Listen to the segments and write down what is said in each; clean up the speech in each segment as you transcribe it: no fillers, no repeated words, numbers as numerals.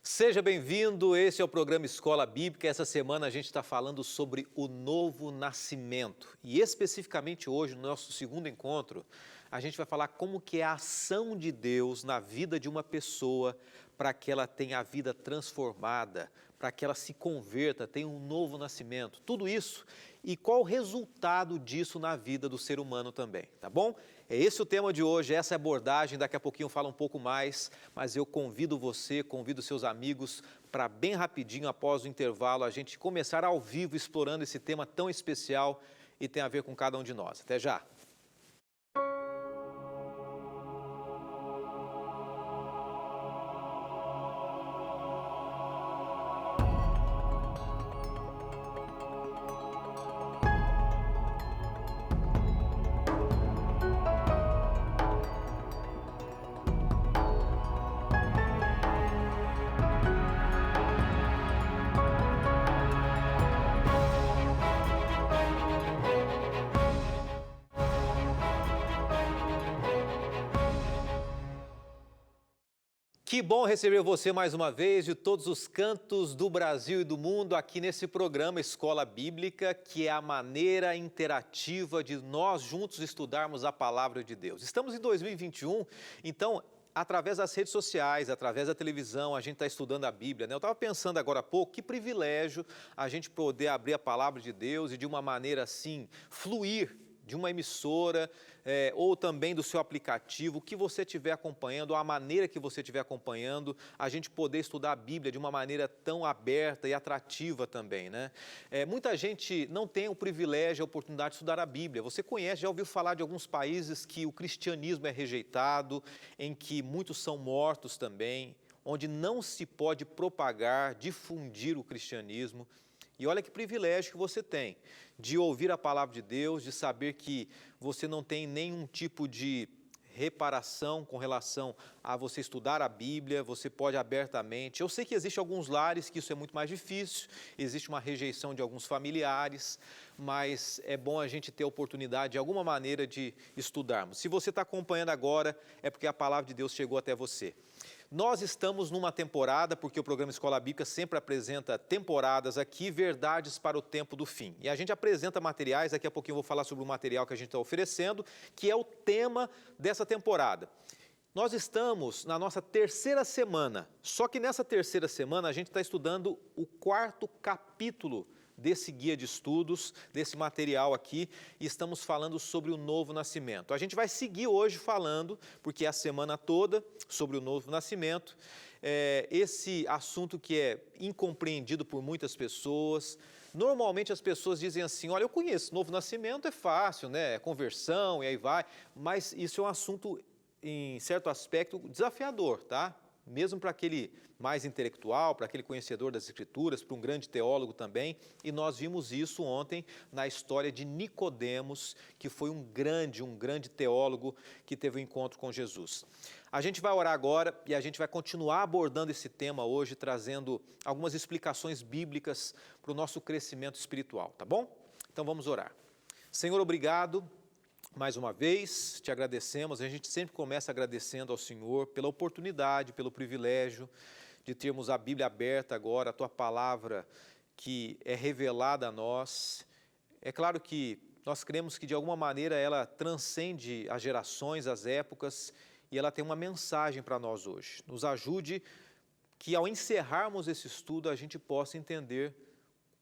Seja bem-vindo, esse é o programa Escola Bíblica. Essa semana a gente está falando sobre o novo nascimento. E especificamente hoje, no nosso segundo encontro, a gente vai falar como que é a ação de Deus na vida de uma pessoa para que ela tenha a vida transformada, para que ela se converta, tenha um novo nascimento. Tudo isso e qual o resultado disso na vida do ser humano também, tá bom? É esse o tema de hoje, essa é a abordagem, daqui a pouquinho eu falo um pouco mais, mas eu convido você, convido seus amigos para bem rapidinho, após o intervalo, a gente começar ao vivo explorando esse tema tão especial e tem a ver com cada um de nós. Até já! Que bom receber você mais uma vez de todos os cantos do Brasil e do mundo aqui nesse programa Escola Bíblica, que é a maneira interativa de nós juntos estudarmos a Palavra de Deus. Estamos em 2021, então, através das redes sociais, através da televisão, a gente está estudando a Bíblia, né? Eu estava pensando agora há pouco, que privilégio a gente poder abrir a Palavra de Deus e de uma maneira assim, fluir de uma emissora ou também do seu aplicativo, o que você estiver acompanhando, a maneira que você estiver acompanhando, a gente poder estudar a Bíblia de uma maneira tão aberta e atrativa também, né? Muita gente não tem o privilégio, a oportunidade de estudar a Bíblia. Você conhece, já ouviu falar de alguns países que o cristianismo é rejeitado, em que muitos são mortos também, onde não se pode propagar, difundir o cristianismo. E olha que privilégio que você tem de ouvir a palavra de Deus, de saber que você não tem nenhum tipo de reparação com relação a você estudar a Bíblia, você pode abertamente. Eu sei que existem alguns lares que isso é muito mais difícil, existe uma rejeição de alguns familiares, mas é bom a gente ter a oportunidade, de alguma maneira, de estudarmos. Se você está acompanhando agora, é porque a palavra de Deus chegou até você. Nós estamos numa temporada, porque o programa Escola Bíblica sempre apresenta temporadas aqui, verdades para o tempo do fim. E a gente apresenta materiais, daqui a pouquinho eu vou falar sobre o material que a gente está oferecendo, que é o tema dessa temporada. Nós estamos na nossa terceira semana, só que nessa terceira semana a gente está estudando o quarto capítulo desse guia de estudos, desse material aqui, e estamos falando sobre o novo nascimento. A gente vai seguir hoje falando, porque é a semana toda, sobre o novo nascimento, esse assunto que é incompreendido por muitas pessoas. Normalmente as pessoas dizem assim, olha, eu conheço, novo nascimento é fácil, né? É conversão e aí vai, mas isso é um assunto, em certo aspecto, desafiador, tá? Mesmo para aquele mais intelectual, para aquele conhecedor das Escrituras, para um grande teólogo também, e nós vimos isso ontem na história de Nicodemos, que foi um grande teólogo que teve um encontro com Jesus. A gente vai orar agora e a gente vai continuar abordando esse tema hoje, trazendo algumas explicações bíblicas para o nosso crescimento espiritual, tá bom? Então vamos orar. Senhor, obrigado. Mais uma vez, te agradecemos, a gente sempre começa agradecendo ao Senhor pela oportunidade, pelo privilégio de termos a Bíblia aberta agora, a Tua Palavra que é revelada a nós. É claro que nós cremos que de alguma maneira ela transcende as gerações, as épocas, e ela tem uma mensagem para nós hoje. Nos ajude que ao encerrarmos esse estudo a gente possa entender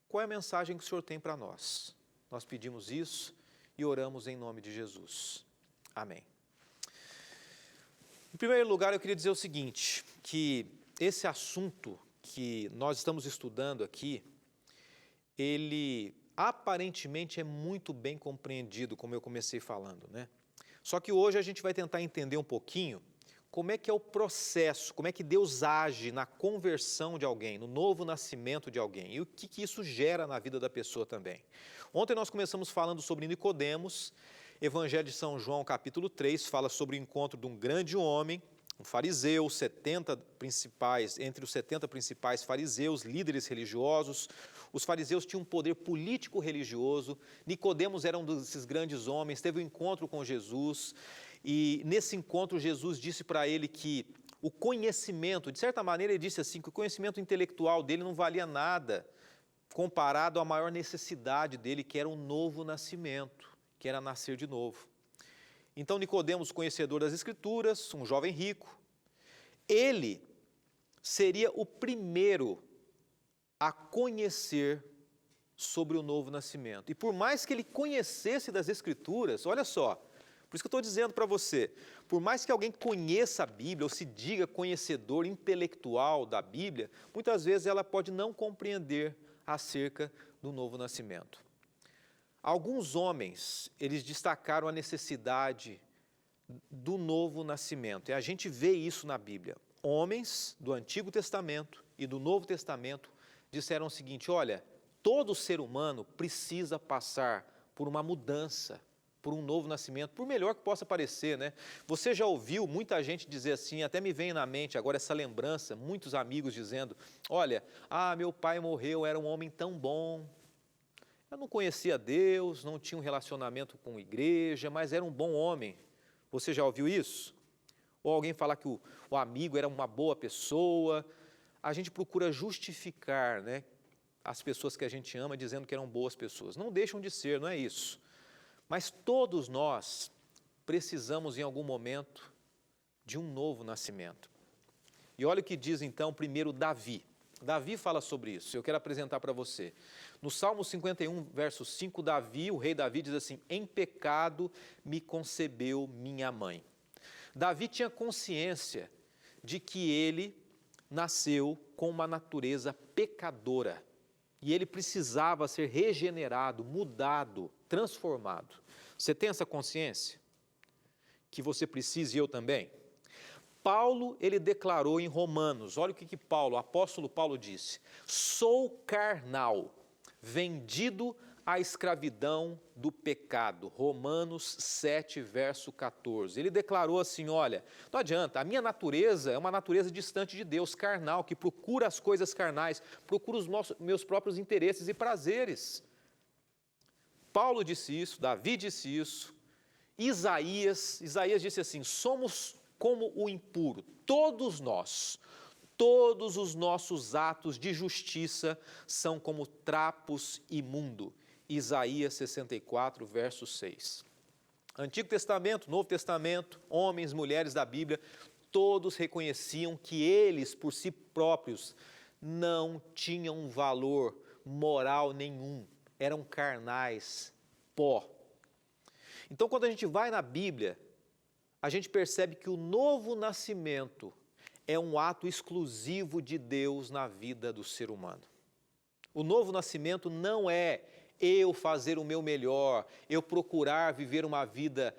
qual é a mensagem que o Senhor tem para nós. Nós pedimos isso e oramos em nome de Jesus. Amém. Em primeiro lugar, eu queria dizer o seguinte, que esse assunto que nós estamos estudando aqui, ele aparentemente é muito bem compreendido, como eu comecei falando, né? Só que hoje a gente vai tentar entender um pouquinho como é que é o processo, como é que Deus age na conversão de alguém, no novo nascimento de alguém, e o que isso gera na vida da pessoa também. Ontem nós começamos falando sobre Nicodemos, Evangelho de São João, capítulo 3, fala sobre o encontro de um grande homem, um fariseu, entre os 70 principais fariseus, líderes religiosos. Os fariseus tinham um poder político religioso, Nicodemos era um desses grandes homens, teve um encontro com Jesus, e nesse encontro Jesus disse para ele que o conhecimento, de certa maneira ele disse assim, que o conhecimento intelectual dele não valia nada comparado à maior necessidade dele, que era um novo nascimento, que era nascer de novo. Então Nicodemos, conhecedor das Escrituras, um jovem rico, ele seria o primeiro a conhecer sobre o novo nascimento. E por mais que ele conhecesse das Escrituras, olha só, por isso que eu estou dizendo para você, por mais que alguém conheça a Bíblia ou se diga conhecedor intelectual da Bíblia, muitas vezes ela pode não compreender acerca do novo nascimento. Alguns homens, eles destacaram a necessidade do novo nascimento, e a gente vê isso na Bíblia. Homens do Antigo Testamento e do Novo Testamento disseram o seguinte: olha, todo ser humano precisa passar por uma mudança, por um novo nascimento, por melhor que possa parecer, né? Você já ouviu muita gente dizer assim, até me vem na mente agora essa lembrança, muitos amigos dizendo, olha, meu pai morreu, era um homem tão bom, eu não conhecia Deus, não tinha um relacionamento com a igreja, mas era um bom homem. Você já ouviu isso? Ou alguém falar que o amigo era uma boa pessoa. A gente procura justificar, né, as pessoas que a gente ama dizendo que eram boas pessoas. Não deixam de ser, não é isso. Mas todos nós precisamos em algum momento de um novo nascimento. E olha o que diz então primeiro Davi. Davi fala sobre isso, eu quero apresentar para você. No Salmo 51, verso 5, Davi, o rei Davi diz assim, em pecado me concebeu minha mãe. Davi tinha consciência de que ele nasceu com uma natureza pecadora e ele precisava ser regenerado, mudado, transformado. Você tem essa consciência? Que você precisa e eu também? Paulo, ele declarou em Romanos, olha o que Paulo, o apóstolo Paulo disse, sou carnal, vendido à escravidão do pecado. Romanos 7, verso 14. Ele declarou assim, olha, não adianta, a minha natureza é uma natureza distante de Deus, carnal, que procura as coisas carnais, procura os meus próprios interesses e prazeres. Paulo disse isso, Davi disse isso, Isaías disse assim, somos como o impuro, todos nós, todos os nossos atos de justiça são como trapos imundos. Isaías 64, verso 6. Antigo Testamento, Novo Testamento, homens, mulheres da Bíblia, todos reconheciam que eles, por si próprios, não tinham valor moral nenhum, eram carnais, pó. Então, quando a gente vai na Bíblia, a gente percebe que o novo nascimento é um ato exclusivo de Deus na vida do ser humano. O novo nascimento não é eu fazer o meu melhor, eu procurar viver uma vida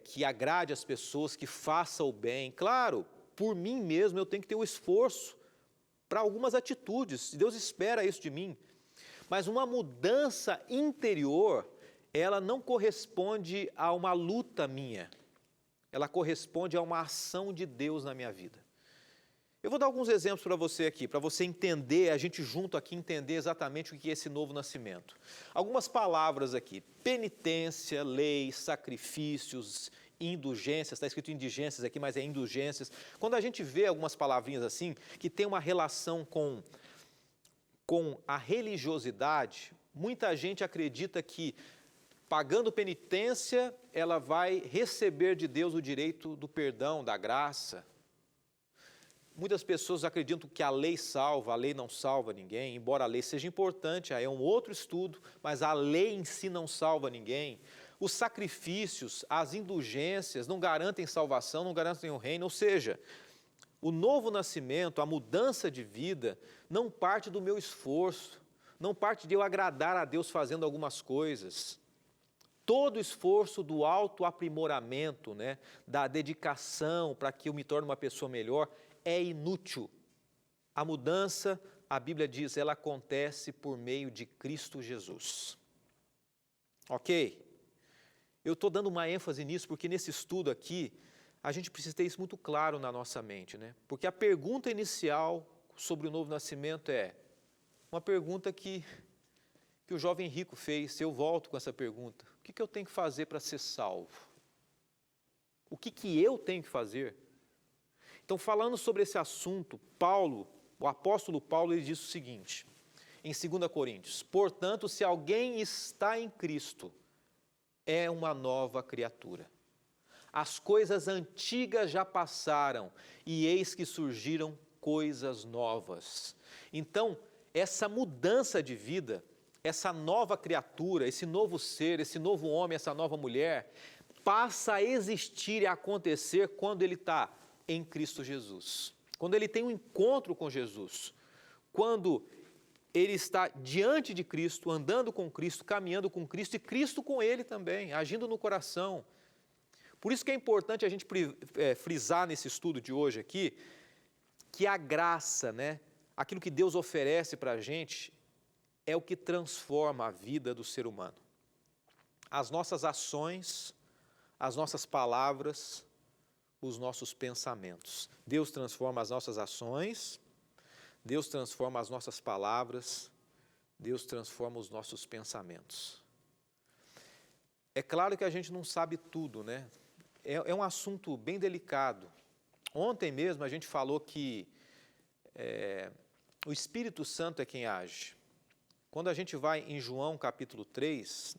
que agrade as pessoas, que faça o bem. Claro, por mim mesmo eu tenho que ter o esforço para algumas atitudes, Deus espera isso de mim. Mas uma mudança interior, ela não corresponde a uma luta minha. Ela corresponde a uma ação de Deus na minha vida. Eu vou dar alguns exemplos para você aqui, para você entender, a gente junto aqui entender exatamente o que é esse novo nascimento. Algumas palavras aqui, penitência, lei, sacrifícios, indulgências, está escrito indulgências aqui, mas é indulgências. Quando a gente vê algumas palavrinhas assim, que tem uma relação com a religiosidade, muita gente acredita que pagando penitência, ela vai receber de Deus o direito do perdão, da graça. Muitas pessoas acreditam que a lei salva, a lei não salva ninguém, embora a lei seja importante, aí é um outro estudo, mas a lei em si não salva ninguém. Os sacrifícios, as indulgências não garantem salvação, não garantem o reino, ou seja, o novo nascimento, a mudança de vida, não parte do meu esforço, não parte de eu agradar a Deus fazendo algumas coisas. Todo o esforço do autoaprimoramento, né, da dedicação para que eu me torne uma pessoa melhor, é inútil. A mudança, a Bíblia diz, ela acontece por meio de Cristo Jesus. Ok? Eu estou dando uma ênfase nisso porque nesse estudo aqui, a gente precisa ter isso muito claro na nossa mente, né? Porque a pergunta inicial sobre o novo nascimento é uma pergunta que o jovem rico fez. Eu volto com essa pergunta. O que eu tenho que fazer para ser salvo? O que eu tenho que fazer? Então, falando sobre esse assunto, Paulo, o apóstolo Paulo, ele diz o seguinte, em 2 Coríntios, portanto, se alguém está em Cristo, é uma nova criatura. As coisas antigas já passaram e eis que surgiram coisas novas. Então, essa mudança de vida, essa nova criatura, esse novo ser, esse novo homem, essa nova mulher, passa a existir e a acontecer quando ele está em Cristo Jesus. Quando ele tem um encontro com Jesus. Quando ele está diante de Cristo, andando com Cristo, caminhando com Cristo e Cristo com ele também, agindo no coração. Por isso que é importante a gente frisar nesse estudo de hoje aqui, que a graça, né, aquilo que Deus oferece para a gente, é o que transforma a vida do ser humano. As nossas ações, as nossas palavras, os nossos pensamentos. Deus transforma as nossas ações, Deus transforma as nossas palavras, Deus transforma os nossos pensamentos. É claro que a gente não sabe tudo, né? É um assunto bem delicado. Ontem mesmo a gente falou que o Espírito Santo é quem age. Quando a gente vai em João capítulo 3,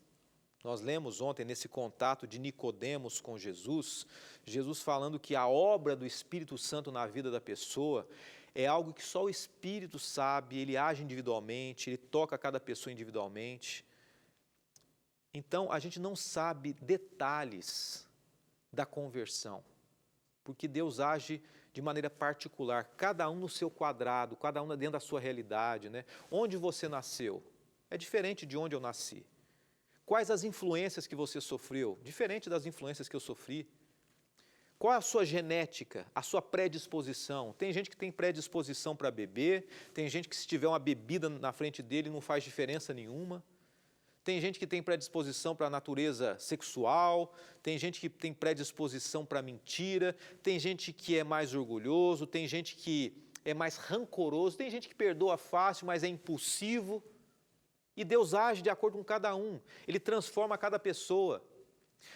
nós lemos ontem nesse contato de Nicodemos com Jesus, Jesus falando que a obra do Espírito Santo na vida da pessoa é algo que só o Espírito sabe, ele age individualmente, ele toca cada pessoa individualmente. Então, a gente não sabe detalhes da conversão, porque Deus age de maneira particular, cada um no seu quadrado, cada um dentro da sua realidade, né? Onde você nasceu é diferente de onde eu nasci. Quais as influências que você sofreu? Diferente das influências que eu sofri. Qual é a sua genética, a sua predisposição? Tem gente que tem predisposição para beber, tem gente que se tiver uma bebida na frente dele não faz diferença nenhuma. Tem gente que tem predisposição para a natureza sexual, tem gente que tem predisposição para mentira, tem gente que é mais orgulhoso, tem gente que é mais rancoroso, tem gente que perdoa fácil, mas é impulsivo. E Deus age de acordo com cada um, Ele transforma cada pessoa.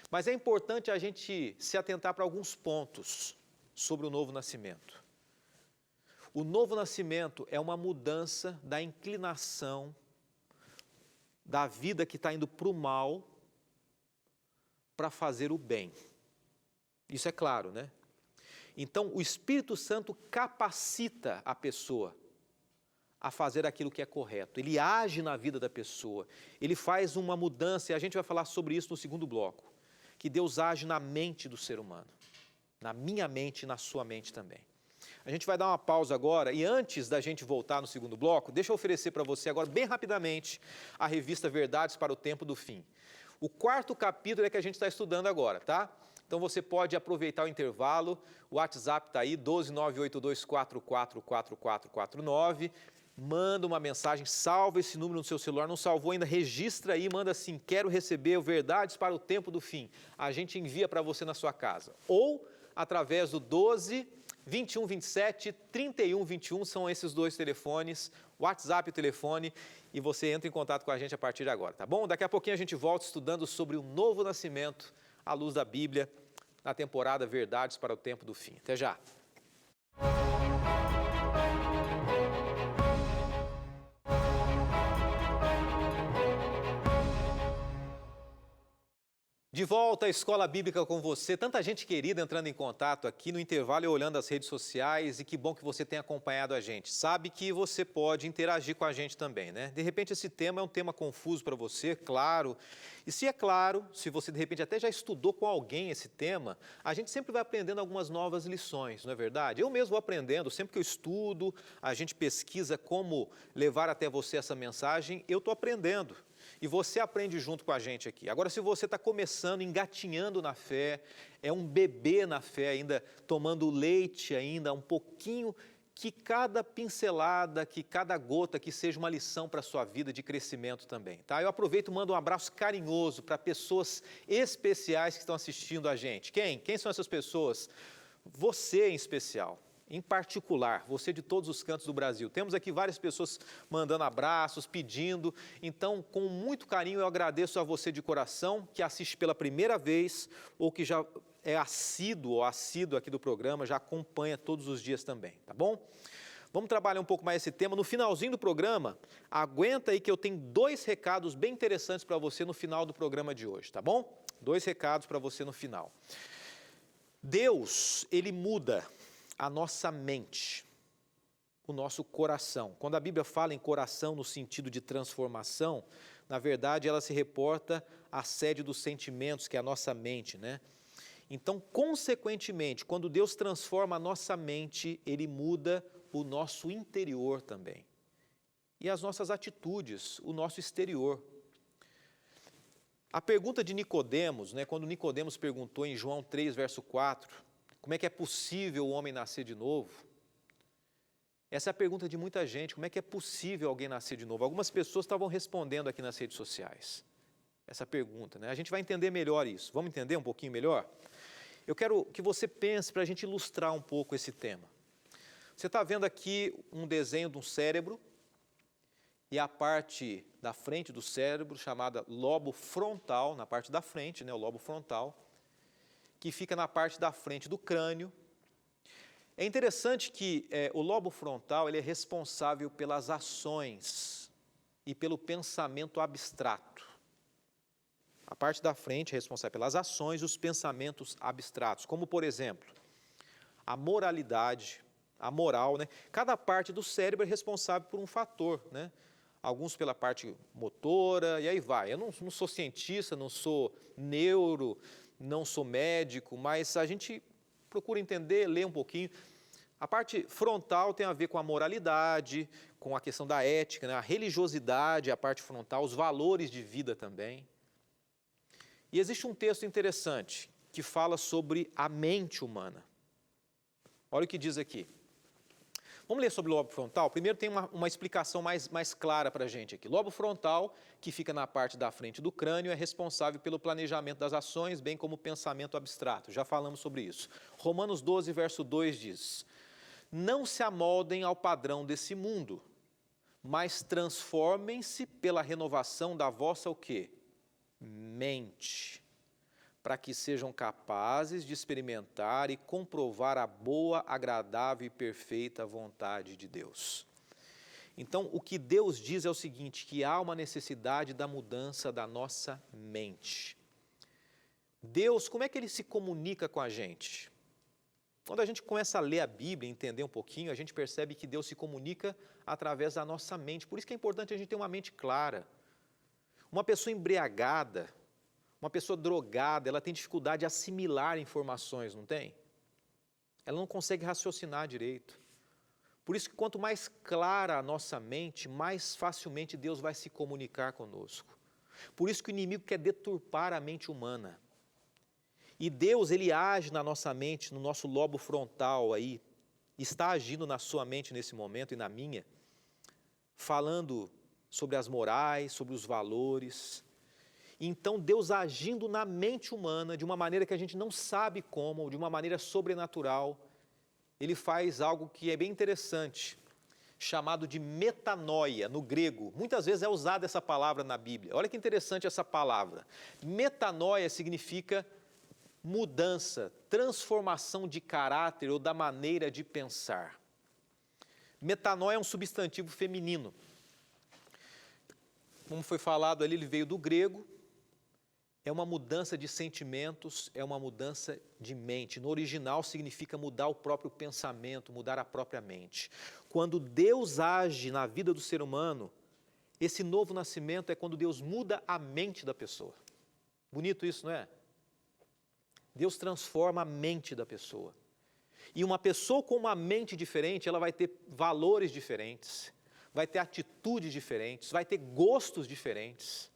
Mas é importante a gente se atentar para alguns pontos sobre o novo nascimento. O novo nascimento é uma mudança da inclinação da vida que está indo para o mal para fazer o bem. Isso é claro, né? Então, o Espírito Santo capacita a pessoa a fazer aquilo que é correto. Ele age na vida da pessoa. Ele faz uma mudança, e a gente vai falar sobre isso no segundo bloco, que Deus age na mente do ser humano, na minha mente e na sua mente também. A gente vai dar uma pausa agora e antes da gente voltar no segundo bloco, deixa eu oferecer para você agora, bem rapidamente, a revista Verdades para o Tempo do Fim. O 4º capítulo é que a gente está estudando agora, tá? Então você pode aproveitar o intervalo, o WhatsApp está aí, 12982444449, manda uma mensagem, salva esse número no seu celular, não salvou ainda, registra aí, manda assim, quero receber o Verdades para o Tempo do Fim. A gente envia para você na sua casa. Ou através do 12 21 27 31 21, são esses dois telefones, WhatsApp e telefone, e você entra em contato com a gente a partir de agora, tá bom? Daqui a pouquinho a gente volta estudando sobre o novo nascimento, à luz da Bíblia, na temporada Verdades para o Tempo do Fim. Até já! De volta à Escola Bíblica com você, tanta gente querida entrando em contato aqui no intervalo e olhando as redes sociais, e que bom que você tem acompanhado a gente. Sabe que você pode interagir com a gente também, né? De repente esse tema é um tema confuso para você, claro. E se é claro, se você de repente até já estudou com alguém esse tema, a gente sempre vai aprendendo algumas novas lições, não é verdade? Eu mesmo vou aprendendo, sempre que eu estudo, a gente pesquisa como levar até você essa mensagem, eu estou aprendendo. E você aprende junto com a gente aqui. Agora, se você está começando, engatinhando na fé, é um bebê na fé ainda, tomando leite ainda, um pouquinho, que cada pincelada, que cada gota, que seja uma lição para a sua vida de crescimento também, tá? Eu aproveito e mando um abraço carinhoso para pessoas especiais que estão assistindo a gente. Quem? Quem são essas pessoas? Você em especial. Em particular, você de todos os cantos do Brasil. Temos aqui várias pessoas mandando abraços, pedindo. Então, com muito carinho, eu agradeço a você de coração, que assiste pela primeira vez ou que já é assíduo ou assíduo aqui do programa, já acompanha todos os dias também, tá bom? Vamos trabalhar um pouco mais esse tema. No finalzinho do programa, aguenta aí que eu tenho 2 recados bem interessantes para você no final do programa de hoje, tá bom? 2 recados para você no final. Deus, Ele muda a nossa mente, o nosso coração. Quando a Bíblia fala em coração no sentido de transformação, na verdade ela se reporta à sede dos sentimentos, que é a nossa mente, né? Então, consequentemente, quando Deus transforma a nossa mente, Ele muda o nosso interior também. E as nossas atitudes, o nosso exterior. A pergunta de Nicodemos, né, quando Nicodemos perguntou em João 3, verso 4, como é que é possível o homem nascer de novo? Essa é a pergunta de muita gente, como é que é possível alguém nascer de novo? Algumas pessoas estavam respondendo aqui nas redes sociais essa pergunta, né? A gente vai entender melhor isso. Vamos entender um pouquinho melhor? Eu quero que você pense para a gente ilustrar um pouco esse tema. Você está vendo aqui um desenho de um cérebro e a parte da frente do cérebro, chamada lobo frontal, na parte da frente, né, o lobo frontal, que fica na parte da frente do crânio. É interessante que o lobo frontal ele é responsável pelas ações e pelo pensamento abstrato. A parte da frente é responsável pelas ações e os pensamentos abstratos, como, por exemplo, a moralidade, a moral, né? Cada parte do cérebro é responsável por um fator, né? Alguns pela parte motora, e aí vai. Eu não sou cientista, não sou neuro, não sou médico, mas a gente procura entender, ler um pouquinho. A parte frontal tem a ver com a moralidade, com a questão da ética, né? A religiosidade, a parte frontal, os valores de vida também. E existe um texto interessante que fala sobre a mente humana. Olha o que diz aqui. Vamos ler sobre o lobo frontal? Primeiro tem uma explicação mais clara para a gente aqui. Lobo frontal, que fica na parte da frente do crânio, é responsável pelo planejamento das ações, bem como o pensamento abstrato. Já falamos sobre isso. Romanos 12, verso 2 diz: não se amoldem ao padrão desse mundo, mas transformem-se pela renovação da vossa o quê? Mente, para que sejam capazes de experimentar e comprovar a boa, agradável e perfeita vontade de Deus. Então, o que Deus diz é o seguinte, que há uma necessidade da mudança da nossa mente. Deus, como é que Ele se comunica com a gente? Quando a gente começa a ler a Bíblia, entender um pouquinho, a gente percebe que Deus se comunica através da nossa mente. Por isso que é importante a gente ter uma mente clara. Uma pessoa embriagada, uma pessoa drogada, ela tem dificuldade de assimilar informações, não tem? Ela não consegue raciocinar direito. Por isso que quanto mais clara a nossa mente, mais facilmente Deus vai se comunicar conosco. Por isso que o inimigo quer deturpar a mente humana. E Deus, Ele age na nossa mente, no nosso lobo frontal aí, está agindo na sua mente nesse momento e na minha, falando sobre as morais, sobre os valores. Então Deus agindo na mente humana de uma maneira que a gente não sabe como, de uma maneira sobrenatural, Ele faz algo que é bem interessante, chamado de metanoia, no grego. Muitas vezes é usada essa palavra na Bíblia. Olha que interessante essa palavra. Metanoia significa mudança, transformação de caráter ou da maneira de pensar. Metanoia é um substantivo feminino. Como foi falado ali, ele veio do grego, é uma mudança de sentimentos, é uma mudança de mente. No original significa mudar o próprio pensamento, mudar a própria mente. Quando Deus age na vida do ser humano, esse novo nascimento é quando Deus muda a mente da pessoa. Bonito isso, não é? Deus transforma a mente da pessoa. E uma pessoa com uma mente diferente, ela vai ter valores diferentes, vai ter atitudes diferentes, vai ter gostos diferentes.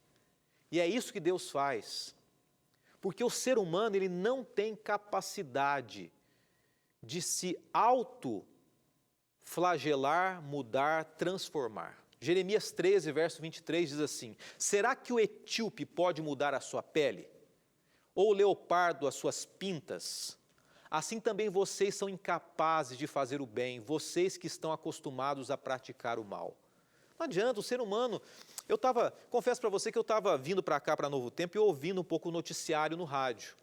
E é isso que Deus faz. Porque o ser humano, ele não tem capacidade de se autoflagelar, mudar, transformar. Jeremias 13, verso 23 diz assim: será que o etíope pode mudar a sua pele? Ou o leopardo as suas pintas? Assim também vocês são incapazes de fazer o bem, vocês que estão acostumados a praticar o mal. Não adianta, o ser humano... confesso para você que eu estava vindo para cá, para Novo Tempo, e ouvindo um pouco o noticiário no rádio.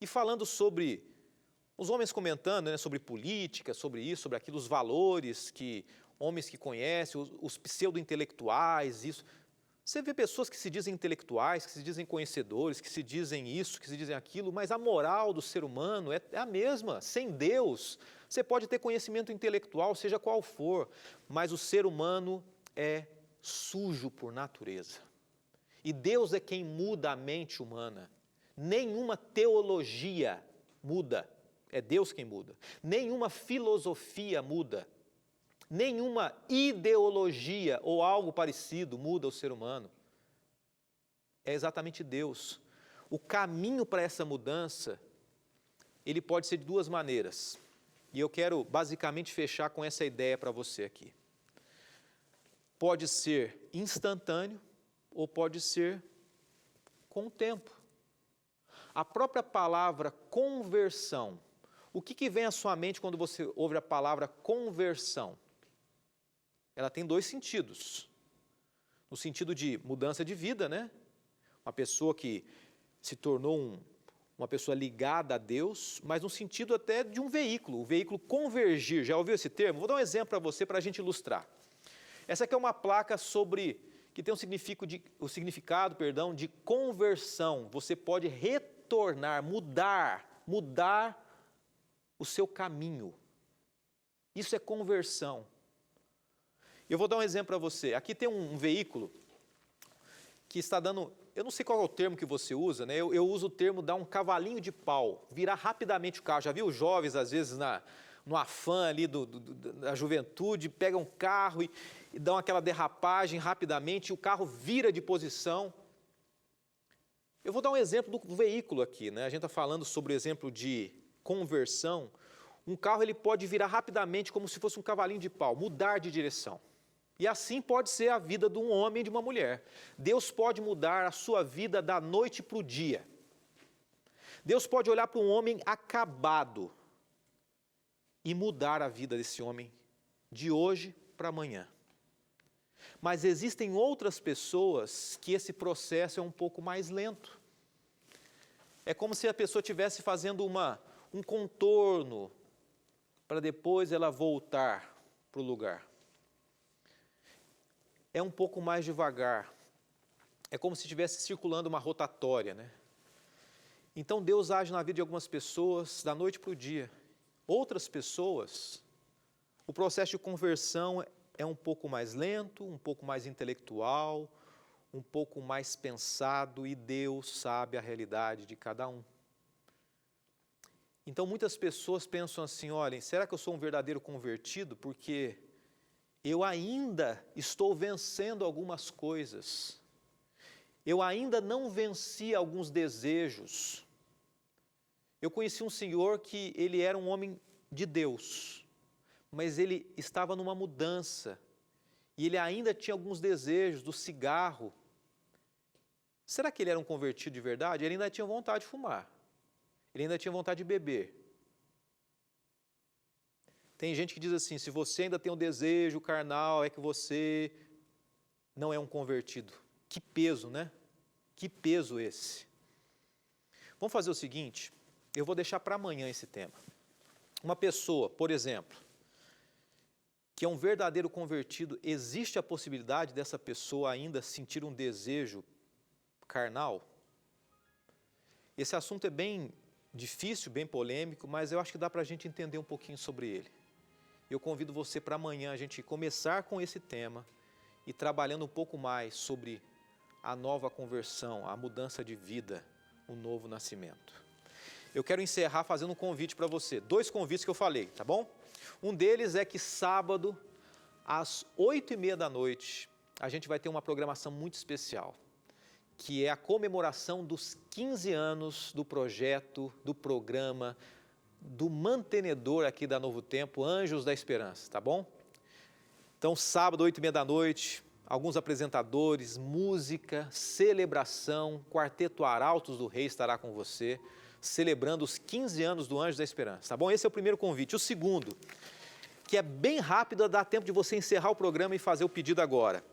E falando sobre os homens comentando, né, sobre política, sobre isso, sobre aquilo, os valores que homens que conhecem, os pseudo-intelectuais, isso. Você vê pessoas que se dizem intelectuais, que se dizem conhecedores, que se dizem isso, que se dizem aquilo, mas a moral do ser humano é a mesma. Sem Deus, você pode ter conhecimento intelectual, seja qual for, mas o ser humano é sujo por natureza. E Deus é quem muda a mente humana. Nenhuma teologia muda, é Deus quem muda. Nenhuma filosofia muda. Nenhuma ideologia ou algo parecido muda o ser humano. É exatamente Deus. O caminho para essa mudança, ele pode ser de duas maneiras. E eu quero basicamente fechar com essa ideia para você aqui. Pode ser instantâneo ou pode ser com o tempo. A própria palavra conversão. O que vem à sua mente quando você ouve a palavra conversão? Ela tem dois sentidos. No sentido de mudança de vida, né? Uma pessoa que se tornou uma pessoa ligada a Deus, mas no sentido até de um veículo, o veículo convergir. Já ouviu esse termo? Vou dar um exemplo para você, para a gente ilustrar. Essa aqui é uma placa que tem o significado de conversão. Você pode retornar, mudar o seu caminho. Isso é conversão. Eu vou dar um exemplo para você. Aqui tem um veículo que está dando, eu não sei qual é o termo que você usa, né? Eu uso o termo dar um cavalinho de pau, virar rapidamente o carro. Já viu os jovens, às vezes, no afã ali da juventude, pegam um carro e dão aquela derrapagem rapidamente e o carro vira de posição. Eu vou dar um exemplo do veículo aqui, né? A gente está falando sobre o exemplo de conversão. Um carro ele pode virar rapidamente como se fosse um cavalinho de pau, mudar de direção. E assim pode ser a vida de um homem e de uma mulher. Deus pode mudar a sua vida da noite para o dia. Deus pode olhar para um homem acabado e mudar a vida desse homem de hoje para amanhã. Mas existem outras pessoas que esse processo é um pouco mais lento. É como se a pessoa estivesse fazendo um contorno para depois ela voltar para o lugar. É um pouco mais devagar. É como se estivesse circulando uma rotatória, né? Então Deus age na vida de algumas pessoas da noite para o dia. Outras pessoas, o processo de conversão é um pouco mais lento, um pouco mais intelectual, um pouco mais pensado e Deus sabe a realidade de cada um. Então muitas pessoas pensam assim, olhem, será que eu sou um verdadeiro convertido? Porque eu ainda estou vencendo algumas coisas. Eu ainda não venci alguns desejos. Eu conheci um senhor que ele era um homem de Deus, mas ele estava numa mudança. E ele ainda tinha alguns desejos do cigarro. Será que ele era um convertido de verdade? Ele ainda tinha vontade de fumar. Ele ainda tinha vontade de beber. Tem gente que diz assim, se você ainda tem um desejo carnal, é que você não é um convertido. Que peso, né? Que peso esse. Vamos fazer o seguinte, eu vou deixar para amanhã esse tema. Uma pessoa, por exemplo, que é um verdadeiro convertido, existe a possibilidade dessa pessoa ainda sentir um desejo carnal? Esse assunto é bem difícil, bem polêmico, mas eu acho que dá para a gente entender um pouquinho sobre ele. Eu convido você para amanhã a gente começar com esse tema e trabalhando um pouco mais sobre a nova conversão, a mudança de vida, o novo nascimento. Eu quero encerrar fazendo um convite para você, 2 convites que eu falei, tá bom? Um deles é que sábado, às 8h30 da noite, a gente vai ter uma programação muito especial, que é a comemoração dos 15 anos do projeto, do programa, do mantenedor aqui da Novo Tempo, Anjos da Esperança, tá bom? Então, sábado, 8h30 da noite, alguns apresentadores, música, celebração, Quarteto Arautos do Rei estará com você, celebrando os 15 anos do Anjos da Esperança, tá bom? Esse é o primeiro convite. O segundo, que é bem rápido, dá tempo de você encerrar o programa e fazer o pedido agora.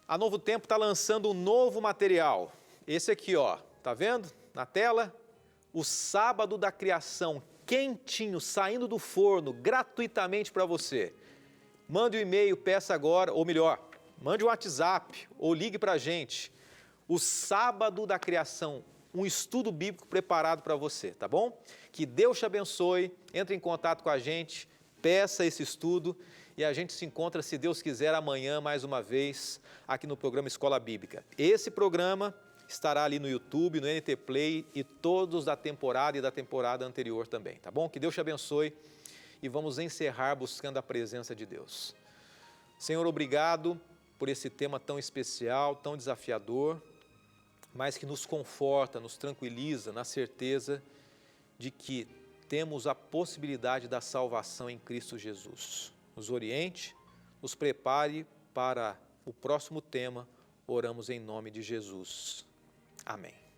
A Novo Tempo está lançando um novo material. Esse aqui, ó, tá vendo? Na tela, o sábado da criação, quentinho, saindo do forno, gratuitamente para você. Mande um e-mail, peça agora, ou melhor, mande um WhatsApp ou ligue para a gente. O sábado da criação, um estudo bíblico preparado para você, tá bom? Que Deus te abençoe, entre em contato com a gente, peça esse estudo e a gente se encontra, se Deus quiser, amanhã mais uma vez aqui no programa Escola Bíblica. Esse programa estará ali no YouTube, no NT Play e todos da temporada e da temporada anterior também, tá bom? Que Deus te abençoe e vamos encerrar buscando a presença de Deus. Senhor, obrigado por esse tema tão especial, tão desafiador, mas que nos conforta, nos tranquiliza na certeza de que temos a possibilidade da salvação em Cristo Jesus. Nos oriente, nos prepare para o próximo tema. Oramos em nome de Jesus. Amém.